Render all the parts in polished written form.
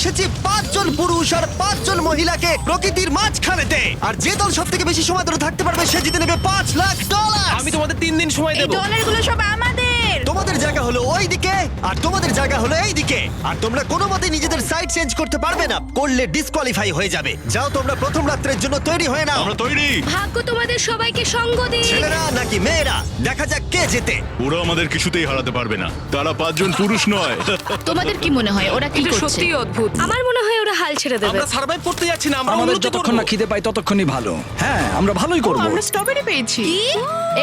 এসেছি 5 জন পুরুষ আর 5 জন মহিলাকে প্রকৃতির মাঝখানেতে, আর যে দল সব থেকে বেশি সময় ধরে থাকতে পারবে সে জিতে নেবে $5,00,000। আমি তোমাদের 3 দিন সময় এই দেব। ডলারগুলো সব আমাদের। তোমাদের জায়গা হলো ওই দিকে আর তোমাদের জায়গা হলো এই দিকে, আর তোমরা কোনো মতে নিজেদের সাইড চেঞ্জ করতে পারবে না, করলে ডিসকোয়ালিফাই হয়ে যাবে। যাও তোমরা প্রথম রাত্রের জন্য তৈরি হয়ে নাও। আমরা তৈরি। ভাগ্য তোমাদের সবাইকে সঙ্গ দিক। ছেলেরা নাকি মেয়েরা, দেখা যাক কে জেতে। ওরা আমাদের কিছুতেই হারাতে পারবে না, তারা 5 জন পুরুষ নয়। তোমাদের কি মনে হয় ওরা কি করছে? সত্যি অদ্ভুত। আমার মনে হয় ওরা হাল ছেড়ে দেবে। আমরা সার্ভাইভ করতে যাচ্ছি না, আমরা আমাদের উন্নতি যতক্ষণ না করব। খিদে পাই ততক্ষণই ভালো। হ্যাঁ, আমরা ভালোই করব। আমরা স্ট্রবেরি পেয়েছি।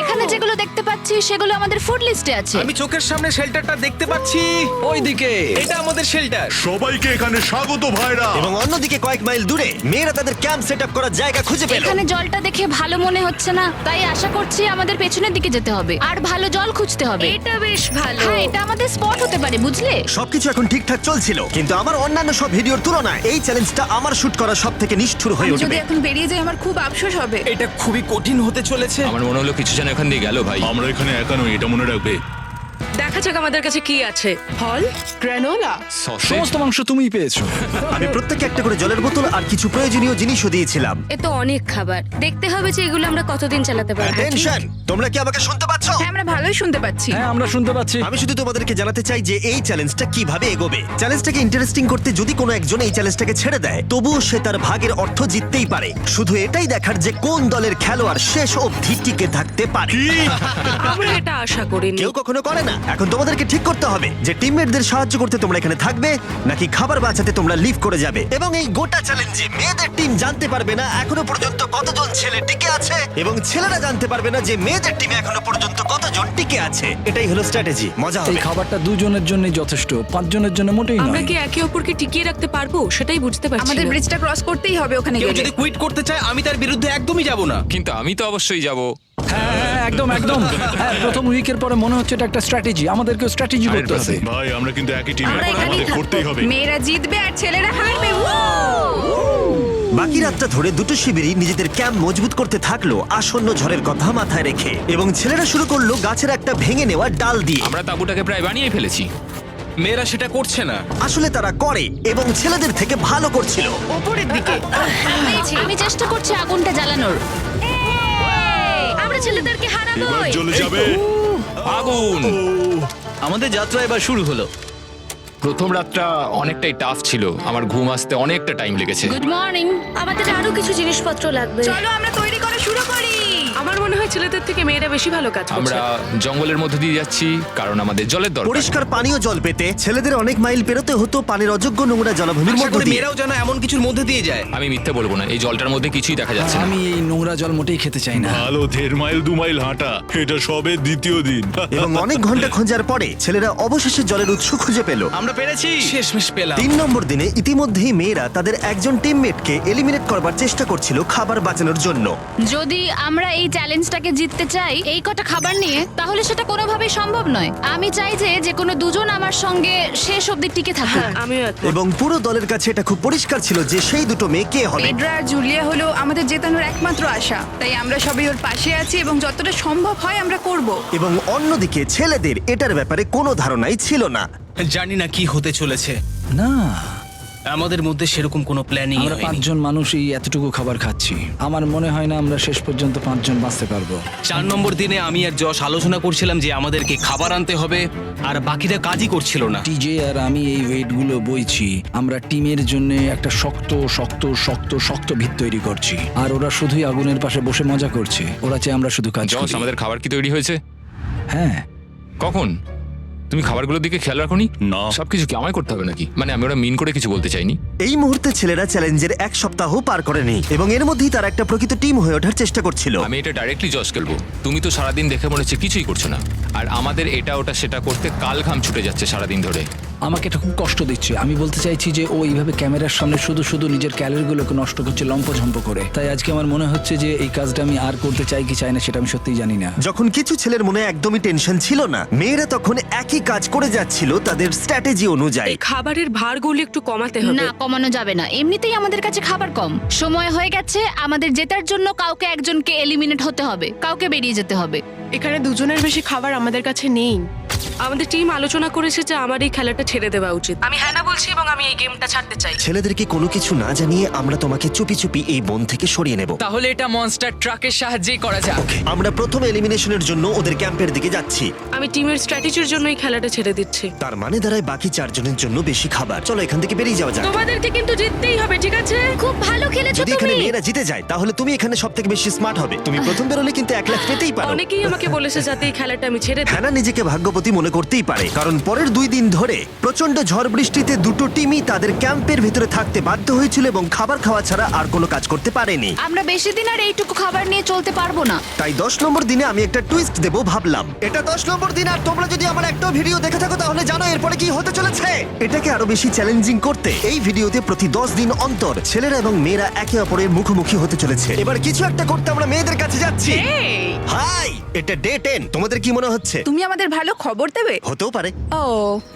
এখানে যেগুলো দেখতে পাচ্ছি সেগুলো আমাদের ফুড লিস্টে আছে। আমি চোখের সামনে শেল্টারটা দেখতে পাচ্ছি। ওইদিকে এটা আমাদের শেল্টার। সবাইকে এখানে স্বাগত ভাইরা। এবং অন্যদিকে কয়েক মাইল দূরে মেয়েরা তাদের ক্যাম্প সেট আপ করার জায়গা খুঁজে পেল। এখানে জলটা দেখে ভালো মনে হচ্ছে না, তাই আশা করছি আমাদের পেছনের দিকে যেতে হবে আর ভালো জল খুঁজতে হবে। এটা বেশ ভালো। হ্যাঁ, এটা আমাদের স্পট হতে পারে, বুঝলে? সবকিছু এখন ঠিকঠাক চলছিল, কিন্তু আমার অন্যান্য সব ভিডিওর তুলনায় এই চ্যালেঞ্জটা আমার শুট করা সব থেকে নিষ্ঠুর হয়ে যদি উঠবে। এখন বেরিয়ে যাই আমার খুব আফসোস হবে। এটা খুবই কঠিন হতে চলেছে। আমার মনে হলো কিছু যেন এখান দিয়ে গেল ভাই। আমরা এখানে একা নই, এটা মনে রাখবে। দেখা যাক আমাদের কাছে কি আছে। ফল, গ্রানোলা। সমস্ত মাংস তুমিই পেয়েছো। আমি প্রত্যেককে একটা করে জলের বোতল আর কিছু প্রয়োজনীয় জিনিসও দিয়েছিলাম। এ তো অনেক খাবার। দেখতে হবে যে এগুলো আমরা কতদিন চালাতে পারবো। টেনশন, তোমরা কি আমাকে শুনতে পাচ্ছ? হ্যাঁ, আমরা ভালোই শুনতে পাচ্ছি। হ্যাঁ, আমরা শুনতে পাচ্ছি। আমি শুধু তোমাদেরকে জানাতে চাই যে এই চ্যালেঞ্জটা কিভাবে এগোবে। চ্যালেঞ্জটাকে ইন্টারেস্টিং করতে যদি কোনো একজন এই চ্যালেঞ্জটাকে ছেড়ে দেয়, তবুও সে তার ভাগের অর্থ জিততেই পারে। শুধু এটাই দেখার যে কোন দলের খেলোয়াড় শেষ অবধি টিকে থাকতে পারে। আমরা এটা আশা করিনি। কেউ কখনো করে না। এখন তোমাদেরকে ঠিক করতে হবে যে টিমমেটদের সাহায্য করতে তোমরা এখানে থাকবে নাকি খাবার বাঁচাতে তোমরা লিভ করে যাবে। এবং এই গোটা চ্যালেঞ্জে মেয়েদের টিম জানতে পারবে না এখনো পর্যন্ত কতজন ছেলে টিকে আছে, এবং ছেলেরা জানতে পারবে না যে মেয়েদের টিমে এখনো পর্যন্ত কতজন টিকে আছে। এটাই হলো স্ট্র্যাটেজি। মজা এই হবে। খাবারটা 2 জনের জন্যই যথেষ্ট, 5 জনের জন্য মোটেই আমরা নয়। কি একে অপরকে টিকিয়ে রাখতে পারবো সেটাই বুঝতে পারছি আমাদের না। ব্রিজটা ক্রস করতেই হবে ওখানে কেউ গেলে। যদি কুইট করতে চায় আমি তার বিরুদ্ধে একদমই যাব না। কিন্তু আমি তো অবশ্যই যাব। হ্যাঁ, হ্যাঁ, একদম একদম। হ্যাঁ, প্রথম উইকের পরে মনে হচ্ছে এটা একটা স্ট্র্যাটেজি। আমাদেরকেও স্ট্র্যাটেজি করতে হবে। ভাই আমরা কিন্তু একই টিমে, আমরা এখানেই আমাদের থাকবো। করতেই হবে। মেয়েরা জিতবে আর ছেলেরা হারবে। বাকি রাতটা ধরে দুটো শিবিরই নিজেদের ক্যাম্প মজবুত করতে থাকলো আসন্ন ঝড়ের কথা মাথায় রেখে, এবং ছেলেরা শুরু করলো গাছের একটা ভেঙে নেওয়া ডাল দিয়ে। আমরা তাঁবুটাকে প্রায় বানিয়ে ফেলেছি। মেয়েরা সেটা করছে না। আসলে তারা করে এবং ছেলেদের থেকে ভালো করছিল। উপরের দিকে। আমি চেষ্টা করছি আগুনটা জ্বালানোর। আমরা ছেলেদেরকে এবার হারাবোই। চলে যাবে। আগুন! আমাদের যাত্রা এবার শুরু হলো। প্রথম রাতটা অনেকটাই টাফ ছিল, আমার ঘুম আসতে অনেকটা টাইম লেগেছে। Good morning. আমাদের আরো কিছু জিনিসপত্র লাগবে। চলো আমরা তৈরি করা শুরু করি। আমার মনে হয় ছেলেদের থেকে মেয়েরা বেশি ভালো কাজ করছে। আমরা জঙ্গলের মধ্যে দিয়ে যাচ্ছি কারণ আমাদের জলের দরকার। পরিষ্কার পানীয় জল পেতে ছেলেদের অনেক মাইল পেরোতে হতো পানির অযোগ্য নোংরা জলাভূমির আশা মধ্য করি দিয়ে। মেয়েরাও যেন এমন কিছুর মধ্যে দিয়ে যায়। আমি মিথ্যে বলবো না, এই জলটার মধ্যে কিছুই দেখা যাচ্ছে না। আমি এই নোংরা জল মোটেই খেতে চাই না। ভালো 1.5 মাইল 2 মাইল হাঁটা, এটা সবে দ্বিতীয় দিন। এবং অনেক ঘন্টা খোঁজার পরে ছেলেরা অবশেষে জলের উৎস খুঁজে পেল। আমরা পেরেছি, শেষমেশ পেলাম। 3 নম্বর দিনে ইতিমধ্যেই মেয়েরা তাদের একজন টিমমেটকে এলিমিনেট করবার চেষ্টা করছিল খাবার বাঁচানোর জন্য। যদি আমরা এই চ্যালেঞ্জটাকে জিততে চাই এই কটা খাবার নিয়ে, তাহলে সেটা কোনোভাবেই সম্ভব নয়। আমি চাই যে কোনো দুজন আমার সঙ্গে শেষ অবধি টিকে থাকুক। আমিও একমত। এবং পুরো দলের কাছে এটা খুব পরিষ্কার ছিল যে সেই দুটো মেয়ে কে হবে। পেড্রা আর জুলিয়া হলো আমাদের জেতানোর একমাত্র আশা, তাই আমরা সবাই ওর পাশে আছি এবং যতটা সম্ভব হয় আমরা করব। এবং অন্যদিকে ছেলেদের এটার ব্যাপারে কোনো ধারণাই ছিল না। জানি না কি হতে চলেছে। না, আমাদের মধ্যে সেরকম কোনো প্ল্যানিং আমরা 5 জন মানুষ এই এতটুকু খাবার খাচ্ছি। আমার মনে হয় না আমরা শেষ পর্যন্ত 5 জন বাঁচতে পারবো। 4 নম্বর দিনে আমি আর যশ আলোচনা করছিলাম যে আমাদেরকে খাবার আনতে হবে, আর বাকিরা কাজই করছিল না। টিজে আর আমি এই ওয়েটগুলো বইছি। আমরা টিমের জন্য একটা শক্ত শক্ত শক্ত শক্ত ভিত তৈরি করছি, আর ওরা শুধুই আগুনের পাশে বসে মজা করছে। ওরা চাই আমরা শুধু কাজ জস, করি। আমাদের খাবার কি তৈরি হয়েছে? হ্যাঁ, কখন? তুমি খাবারগুলোর দিকে খেয়াল রাখোনি? না। সবকিছু কি আমায় করতে হবে নাকি? মানে আমি ওরা মিন করে কিছু বলতে চাইনি। এই মুহূর্তে ছেলেরা চ্যালেঞ্জের 1 সপ্তাহ পার করেনি, এবং এর মধ্যেই তারা একটা প্রকৃত টিম হয়ে ওঠার চেষ্টা করছিল। আমি এটা ডাইরেক্টলি জজ খেলবো। তুমি তো সারাদিন দেখে মনে হচ্ছে কিছুই করছো না, আর আমাদের এটা ওটা সেটা করতে কাল ঘাম ছুটে যাচ্ছে সারাদিন ধরে। আমাকে এটা খুব কষ্ট দিচ্ছে। আমি বলতে চাইছি যে ও এইভাবে ক্যামেরার সামনে শুধু শুধু নিজের ক্যালোরিগুলোকে নষ্ট করছে লম্পঝম্প করে। তাই আজকে আমার মনে হচ্ছে যে এই কাজটা আমি আর করতে চাই কি চাই না সেটা আমি সত্যিই জানি না। যখন কিছু ছেলের মনে একদমই টেনশন ছিল না, মেয়েরা তখন একই কাজ করে যাচ্ছিল তাদের স্ট্র্যাটেজি অনুযায়ী। এই খাবারের ভারগুলো একটু কমাতে হবে। না, কমানো যাবে না। এমনিতেই আমাদের কাছে খাবার কম। সময় হয়ে গেছে আমাদের জেতার জন্য কাউকে একজনকে এলিমিনেট হতে হবে, কাউকে বেরিয়ে যেতে হবে। এখানে 2 জনের বেশি খাবার আমাদের কাছে নেই। আমাদের টিম আলোচনা করেছে যে আমার এই খেলাটা ছেড়ে দেওয়া উচিত। আমি হ্যাঁ না বলছি এবং আমি এই গেমটা ছাড়তে চাই। ছেলেদেরকে কোনো কিছু না জানিয়ে আমরা তোমাকে চুপি চুপি এই বন থেকে সরিয়ে নেব। তাহলে এটা মনস্টার ট্রাকের সাহায্যেই করা যাক। আমরা প্রথম এলিমিনেশনের জন্য ওদের ক্যাম্পের দিকে যাচ্ছি। আমি টিমের স্ট্র্যাটেজির জন্য এই খেলাটা ছেড়ে দিচ্ছি। তার মানে দাঁড়ায় বাকি 4 জনের জন্য বেশি খাবার। চলো এখান থেকে বেরিয়ে যাওয়া যাক। তোমাদেরকে কিন্তু জিততেই হবে, ঠিক আছে? খুব ভালো খেলেছো যদি এখানে তুমি। মেয়েরা জিতে যায় তাহলে তুমি এখানে সবথেকে বেশি স্মার্ট হবে। তুমি প্রথম বেরোলে কিন্তু 1 লাখ পেতেই পারো। অনেকেই আমাকে বলেছে যাতে এই খেলাটা আমি ছেড়ে দিই। হ্যানা নিজেকে ভাগ্যবতী মনে করতেই পারে, কারণ পরের 2 দিন ধরে প্রচন্ড ঝড় বৃষ্টিতে দুটো টিমই তাদের ক্যাম্পের ভিতরে থাকতে বাধ্য হয়েছিল এবং খাবার খাওয়া ছাড়া আর কোনো কাজ করতে পারেনি। আমরা বেশি দিন আর এইটুকু খাবার নিয়ে চলতে পারবো না। তাই 10 নম্বর দিনে আমি একটা টুইস্ট দেব ভাবলাম। এটা 10 নম্বর দিন আর তোমরা যদি আমার একটা ভিডিও দেখে থাকো তাহলে জানো এরপরে কি হতে চলেছে। এটাকে আরো বেশি চ্যালেঞ্জিং করতে এই ভিডিওতে প্রতি 10 দিন অন্তর ছেলেরা এবং মেয়েরা একে অপরের মুখোমুখি হতে চলেছে। এবার কিছু একটা করতে আমরা মেয়েদের কাছে যাচ্ছি। হাই, এটা ডে 10। তোমাদের কি মনে হচ্ছে? তুমি আমাদের ভালো খবর দেবে? হতেও পারে। ও,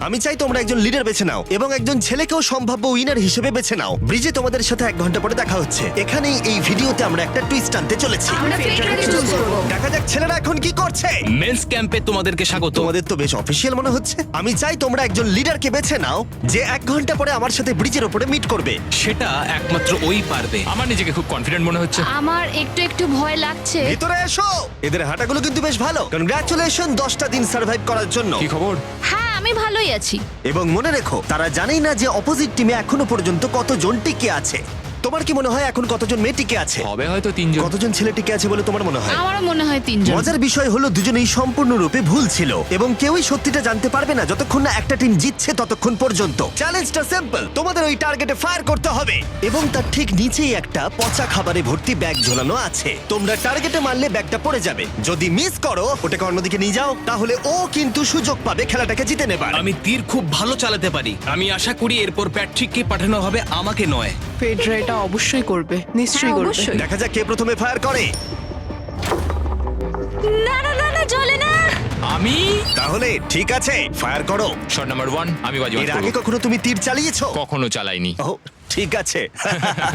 আমি চাই তোমরা একজন লিডার বেছে নাও এবং একজন ছেলেকেও সম্ভাব্য উইনার হিসেবে বেছে নাও। ব্রিজে তোমাদের সাথে 1 ঘন্টা পরে দেখা হচ্ছে। এখানেই এই ভিডিওতে আমরা একটা টুইস্ট আনতে চলেছি। আমরা ফেডরাকে চুজ করব। দেখা যাক ছেলেরা এখন কি করছে। মেন্স ক্যাম্পে তোমাদেরকে স্বাগত। তোমাদের তো বেশ অফিসিয়াল মনে হচ্ছে। আমি চাই তোমরা একজন লিডারকে বেছে নাও যে 1 ঘন্টা পরে আমার সাথে ব্রিজের উপরে মিট করবে। সেটা একমাত্র ওই পারবে। আমার নিজেকে খুব কনফিডেন্ট মনে হচ্ছে। আমার একটু একটু ভয় লাগছে। ভিতরে এসো। এদের হাঁটাগুলো কিন্তু বেশ ভালো। কনগ্রাচুলেশন 10টা দিন সার্ভাইভ করার জন্য। কি খবর? হ্যাঁ, আমি ভালোই আছি। এবং মনে রেখো তারা জানেই না যে অপোজিট টিমে এখনো পর্যন্ত কতজন টিকে আছে। তোমার কি মনে হয় এখন কতজন মেয়ে টিকে আছে? হবে হয়তো 3 জন। কতজন ছেলে টিকে আছে বলে তোমার মনে হয়? আমারও মনে হয় 3 জন। মজার বিষয় হলো দুজনেই সম্পূর্ণরূপে ভুল ছিল এবং কেউই সত্যিটা জানতে পারবে না যতক্ষণ না একটা টিম জিতছে ততক্ষণ পর্যন্ত। চ্যালেঞ্জটা সিম্পল, তোমাদের ওই টার্গেটে ফায়ার করতে হবে এবং তার ঠিক নিচেই একটা পচা খাবারে ভর্তি ব্যাগ ঝোলানো আছে। তোমরা টার্গেটে মারলে ব্যাগটা পড়ে যাবে। যদি মিস করো ওটাকে অন্যদিকে নিয়ে যাও, তাহলে ও কিন্তু সুযোগ পাবে খেলাটাকে জিতে নেবার। আমি তীর খুব ভালো চালাতে পারি। আমি আশা করি এরপর প্যাট্রিককে পাঠানো হবে, আমাকে নয়। ফেডরা এটা অবশ্যই করবে, নিশ্চয়ই হ্যাঁ, করবে। অবশ্যই। দেখা যাক কে প্রথমে ফায়ার করে। না না না না, চলে না। আমি তাহলে ঠিক আছে, ফায়ার করো। শট নাম্বার 1 আমি বাজি এর আগে কখনো তুমি তীর চালিয়েছো? কখনো চালাইনি। ও ঠিক আছে।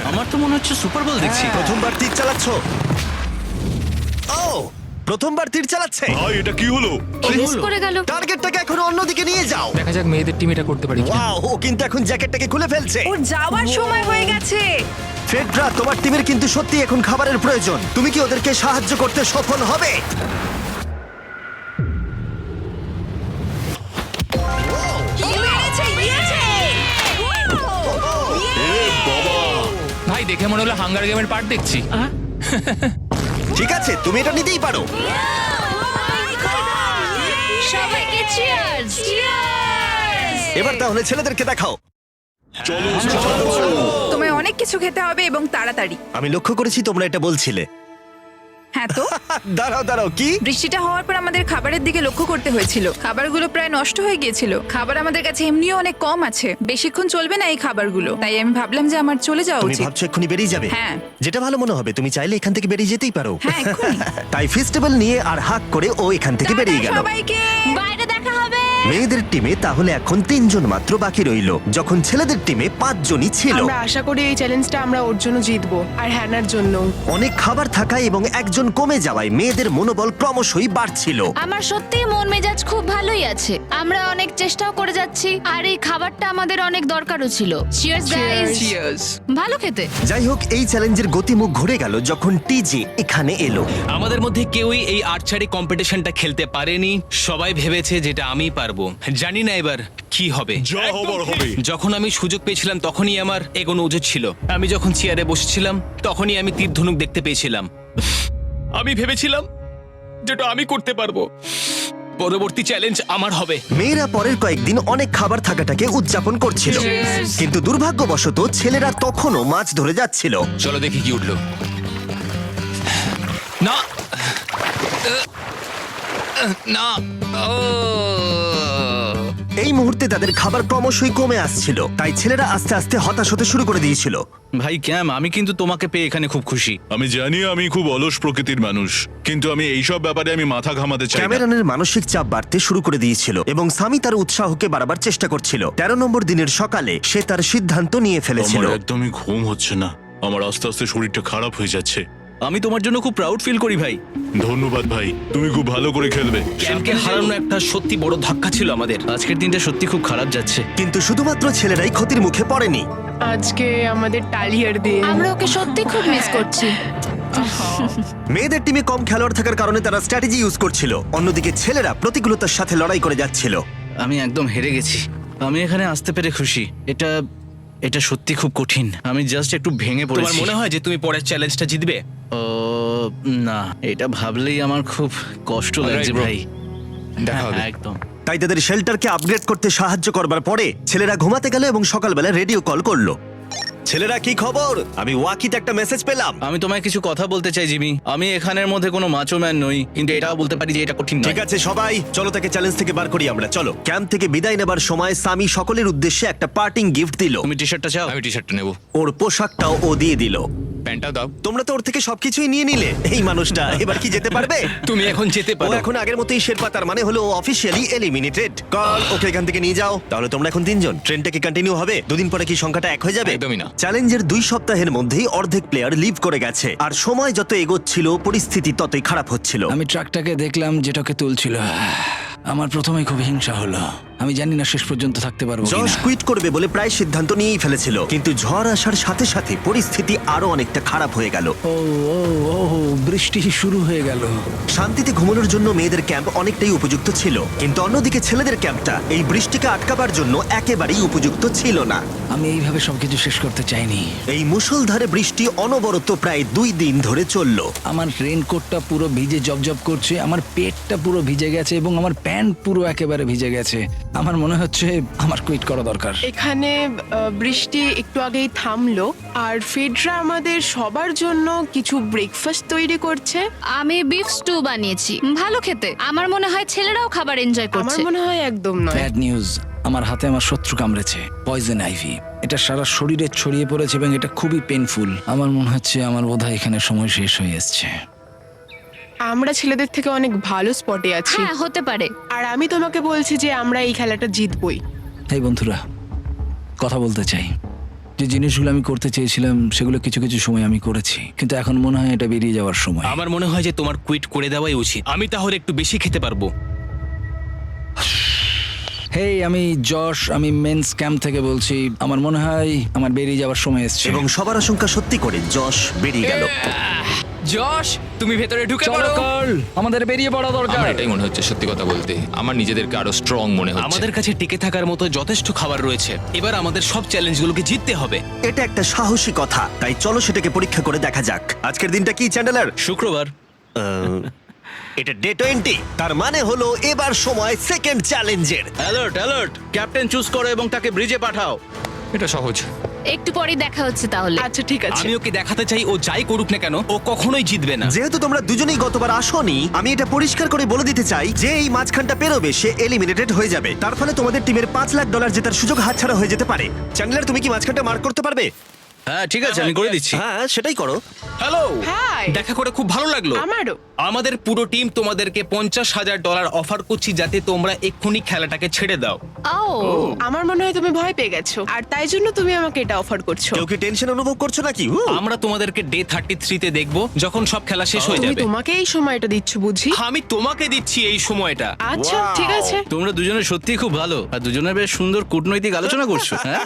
আমার তো মনে হচ্ছে সুপার বল দেখছি। প্রথমবার তীর চালাচ্ছ? ও প্রথমবার তীর চালাচ্ছে। ভাই এটা কি হলো? মিস করে গেল। টার্গেটটাকে এখন অন্যদিকে নিয়ে যাও। দেখা যাক মেয়েদের টিম এটা করতে পারি কিনা। ওয়াও, ও কিন্তু এখন জ্যাকেটটাকে খুলে ফেলছে। ওর যাওয়ার সময় হয়ে গেছে। ফেডরা, তোমার টিমের কিন্তু সত্যি এখন খাবারের প্রয়োজন। তুমি কি ওদেরকে সাহায্য করতে সফল হবে? ভাই দেখে মনে হলো হাঙ্গার গেমের পার্ট দেখছি। ঠিক আছে, তুমি এটা নিতেই পারো। সবাইকে চিয়ার্স। এবার তাহলে ছেলেদেরকে দেখাও। তোমায় অনেক কিছু খেতে হবে এবং তাড়াতাড়ি। আমি লক্ষ্য করেছি তোমরা এটা বলছিলে। হ্যাঁ তো, দাঁড়াও দাঁড়াও, কি? বৃষ্টিটা হওয়ার পর আমাদের খাবারের দিকে লক্ষ্য করতে হয়েছিল। খাবারগুলো প্রায় নষ্ট হয়ে গিয়েছিল। খাবার আমাদের কাছে এমনিও অনেক কম আছে, বেশিক্ষণ চলবে না এই খাবারগুলো। তাই আমি ভাবলাম যে আমার চলে যাওয়া তুমি উচিত। ভাবছো এক্ষুনি বেরিয়ে যাবে? হ্যাঁ। যেটা ভালো মনে হবে। তুমি চাইলে এখান থেকে বেরিয়ে যেতেই পারো। হ্যাঁ, এক্ষুনি। তাই ফেস্টিভ্যাল নিয়ে আর হাক করে ও এখান থেকে বেরিয়ে গেল। সবাইকে বাইরে দেখা হবে। মেয়েদের টিমে তাহলে এখন 3 জন মাত্র বাকি রইল, যখন ছেলেদের টিমে 5 জনই ছিল। আমরা আশা করি এই চ্যালেঞ্জটা আমরা ওর জন্য জিতবো আর হ্যানার জন্য। অনেক খাবার থাকায় এবং একজন কমে যাওয়ায় মেয়েদের মনোবল ক্রমশই বাড়ছিল। আমার সত্যি মন মেজাজ খুব ভালোই আছে। আমরা অনেক চেষ্টাও করে যাচ্ছি আর এই খাবারটা আমাদের অনেক দরকারও ছিল। Cheers guys. চিয়ার্স। ভালো খেতে। যাই হোক, এই চ্যালেঞ্জের গতিমুখ ঘুরে গেল যখন টিজি এখানে এলো। আমাদের মধ্যে কেউই এই আর্চারি কম্পিটিশনটা খেলতে পারেনি। সবাই ভেবেছে যেটা আমি পারবো। জানি না এবার কি হবে। যা হবার হবে। যখন আমি সুযোগ পেয়েছিলাম তখনই আমার এগোনো উচিত ছিল। আমি যখন চেয়ারে বসেছিলাম তখনই আমি তীর ধনুক দেখতে পেয়েছিলাম। আমি ভেবেছিলাম যেটা আমি করতে পারবো। পরবর্তী চ্যালেঞ্জ আমার হবে। মেয়েরা পরের কয়েকদিন অনেক খাবার থাকাটাকে উদযাপন করছিল, কিন্তু দুর্ভাগ্যবশত ছেলেরা তখনও মাছ ধরে যাচ্ছিল। চলো দেখি কি উঠলো। না না ও এই মুহূর্তে তাদের খাবার ক্রমশই কমে আসছিল, তাই ছেলেরা আস্তে আস্তে হতাশ হতে শুরু করে দিয়েছিল। ভাই ক্যাম, আমি কিন্তু তোমাকে পেয়ে এখানে খুব খুশি। আমি জানি আমি খুব অলস প্রকৃতির মানুষ, কিন্তু আমি এইসব ব্যাপারে আমি মাথা ঘামাতে চাই না। ক্যামেরনের মানসিক চাপ বাড়তে শুরু করে দিয়েছিল এবং সামি তার উৎসাহকে বাড়াবার চেষ্টা করছিল। 13 নম্বর দিনের সকালে সে তার সিদ্ধান্ত নিয়ে ফেলেছিল। আমার একদমই ঘুম হচ্ছে না। আমার আস্তে আস্তে শরীরটা খারাপ হয়ে যাচ্ছে। আমি তোমার জন্য খুব প্রাউড ফিল করি ভাই। ধন্যবাদ ভাই, তুমি খুব ভালো করে খেলবে। ক্যাম্পকে হারানো একটা সত্যি বড় ধাক্কা ছিল আমাদের। আজকের দিনটা সত্যি খুব খারাপ যাচ্ছে। কিন্তু শুধুমাত্র ছেলেরাই ক্ষতির মুখে পড়েনি। আজকে আমাদের টালিয়ার দিন। আমরা ওকে সত্যি খুব মিস করছি। মেয়েদের টিমে কম খেলোয়াড় থাকার কারণে তারা স্ট্র্যাটেজি ইউজ করছিল, অন্যদিকে ছেলেরা প্রতিকূলতার সাথে লড়াই করে যাচ্ছিল। আমি একদম হেরে গেছি। আমি এখানে আসতে পেরে খুশি। এটা সত্যি খুব কঠিন। আমি জাস্ট একটু ভেঙে তোমার পড়েছি। মনে হয় যে তুমি পরের চ্যালেঞ্জটা জিতবে? ও না, এটা ভাবলেই আমার খুব কষ্ট লাগছে bro. ভাই। দেখা হবে। হ্যাঁ, একদম। তাই তাদের শেল্টারকে আপগ্রেড করতে সাহায্য করবার পরে ছেলেরা ঘুমাতে গেল এবং সকালবেলা রেডিও কল করলো। ছেলেরা, কি খবর? আমি ওয়াকিতে একটা মেসেজ পেলাম। আমি তোমায় কিছু কথা বলতে চাই জিমি। আমি এখানের মধ্যে কোনো মাচো ম্যান নই, কিন্তু এটাও বলতে পারি যে এটা কঠিন নয়। ঠিক আছে সবাই, চলো তাকে চ্যালেঞ্জ থেকে বার করি আমরা। চলো। ক্যাম্প থেকে বিদায় নেবার সময় সামি সকলের উদ্দেশ্যে একটা পার্টিং গিফট দিল। তুমি টি শার্টটা চাও? আমি টি শার্টটা নেবো। ওর পোশাকটাও ও দিয়ে দিল। প্যান্টটাও দাও। তোমরা তো ওর থেকে সবকিছুই নিয়ে নিলে। এই মানুষটা এবার কি যেতে পারবে? তুমি এখন যেতে ও পারো। এখন আগের মতোই শেরপা, তার মানে হলো অফিসিয়ালি এলিমিনেটেড। কল ওকে এখান থেকে নিয়ে যাও। তাহলে তোমরা এখন 3 জন। ট্রেনটা কি কন্টিনিউ হবে? দুদিন পরে কি সংখ্যাটা 1 হয়ে যাবে? একদমই না। চ্যালেঞ্জের 2 সপ্তাহের মধ্যেই অর্ধেক প্লেয়ার লিভ করে গেছে, আর সময় যত এগোচ্ছিল পরিস্থিতি ততই খারাপ হচ্ছিল। আমি ট্রাকটাকে দেখলাম যেটাকে তুলছিল। আমার প্রথমেই খুব হিংসা হলো। আমি জানি না শেষ পর্যন্ত থাকতে পারবো জশ কিনা। কুইট করবে বলে প্রায় সিদ্ধান্ত নিয়েই ফেলেছিল, কিন্তু ঝড় আসার সাথে সাথে পরিস্থিতি আরো অনেকটা খারাপ হয়ে গেল। ও ও ও বৃষ্টি শুরু হয়ে গেল। শান্তিতে ঘুমানোর জন্য মেয়েদের ক্যাম্প অনেকটাই উপযুক্ত ছিল, কিন্তু অন্যদিকে ছেলেদের ক্যাম্পটা এই বৃষ্টিকে আটকাবার জন্য একেবারেই উপযুক্ত ছিল না। আমি এইভাবে সবকিছু শেষ করতে চাইনি। এই মুষলধারে বৃষ্টি অনবরত প্রায় 2 দিন ধরে চলল। আমার রেনকোটটা পুরো ভিজে জবজব করছে, আমার পেটটা পুরো ভিজে গেছে এবং আমার প্যান্ট পুরো একেবারে ভিজে গেছে। আমার মনে হচ্ছে আমার কুইট করা দরকার। এখানে বৃষ্টি একটু আগেই থামলো, আর ফিডরা আমাদের সবার জন্য কিছু ব্রেকফাস্ট তৈরি করছে। আমি বিফ স্টু বানিয়েছি, ভালো খেতে। আমার মনে হয় ছেলেরাও খাবার এনজয় আমার করছে। মনে হয় একদম নয়। ব্যাড নিউজ, আমার হাতে আমার শত্রু কামড়েছে, পয়জন আইভি। এটা সারা শরীরে ছড়িয়ে পড়েছে এবং এটা খুবই পেইনফুল। আমার মনে হচ্ছে আমার বোধহয় এখানে সময় শেষ হয়ে এসছে। আমরা ছেলেদের থেকে অনেক ভালো স্পটে আছি, হ্যাঁ, হতে পারে। আর আমি তোমাকে বলছি যে আমরা এই খেলাটা জিতবই। এই বন্ধুরা, কথা বলতে চাই। যে জিনিসগুলো আমি করতে চেয়েছিলাম সেগুলো কিছু কিছু সময় আমি করেছি, কিন্তু এখন মনে হয় এটা বেরিয়ে যাওয়ার সময়। আমার মনে হয় যে তোমার কুইট করে দেওয়াই উচিত। আমি তাহলে একটু বেশি খেতে পারবো। হেই, আমি যশ, আমি মেন্স ক্যাম্প থেকে বলছি। আমার মনে হয় আমার বেরিয়ে যাওয়ার সময় এসছে। এবং সবার আশঙ্কা সত্যি করে যশ বেরিয়ে গেল। যশ, তুমি ভেতরে ঢুকে চলো পড়ো। কার্ল, আমাদের বেরিয়ে পড়া দরকার। আমার এটাই মনে হচ্ছে, সত্যি কথা বলতে আমার নিজেদেরকে আরো স্ট্রং মনে হচ্ছে। আমাদের কাছে টিকে থাকার মতো যথেষ্ট খাবার রয়েছে। এবার আমাদের সব চ্যালেঞ্জগুলোকে জিততে হবে। এটা একটা সাহসী কথা, তাই চলো সেটাকে পরীক্ষা করে দেখা যাক। আজকের দিনটা কি চ্যান্ডেলার? শুক্রবার। এটা ডে 20, তার মানে হলো এবার সময় সেকেন্ড চ্যালেঞ্জের। অ্যালার্ট অ্যালার্ট, ক্যাপ্টেন চুজ করো এবং তাকে ব্রিজে পাঠাও। এটা সহজ। একটু পরে দেখা হচ্ছে তাহলে। আচ্ছা ঠিক আছে। আমি ওকে দেখাতে চাই ও যাই করুক না কেন ও কখনোই জিতবে না। যেহেতু তোমরা দুজনেই গতবার আসোনি, আমি এটা পরিষ্কার করে বলে দিতে চাই যে এই মাঝখানটা পেরোবে সে এলিমিনেটেড হয়ে যাবে। তার ফলে তোমাদের টিমের $5 লাখ জেতার সুযোগ হাতছাড়া হয়ে যেতে পারে। চ্যান্ডেলার, তুমি কি মাঝখানটা মার্ক করতে পারবে? হ্যাঁ ঠিক আছে, আমি করে দিচ্ছি। হ্যাঁ, সেটাই করো। Hello, hi. দেখা করে খুব ভালো লাগলো। আমারও। আমাদের পুরো টিম তোমাদেরকে $50,000 অফার করছি যাতে তোমরা এক্ষুনি খেলাটাকে ছেড়ে দাও। ও, আমার মনে হয় তুমি ভয় পেয়ে গেছো, আর তাই জন্য তুমি আমাকে এটা অফার করছো। কেউ কি টেনশন অনুভব করছো নাকি? আমরা তোমাদেরকে ডে 33 তে দেখবো যখন সব খেলা শেষ হয়ে তুমি যাবে। তোমাকে এই সময়টা দিচ্ছ বুঝি? আমি তোমাকে দিচ্ছি এই সময়টা। আচ্ছা Wow. ঠিক আছে। তোমরা দুজনে সত্যিই খুব ভালো, আর দুজনে বেশ সুন্দর কূটনৈতিক আলোচনা করছো। হ্যাঁ,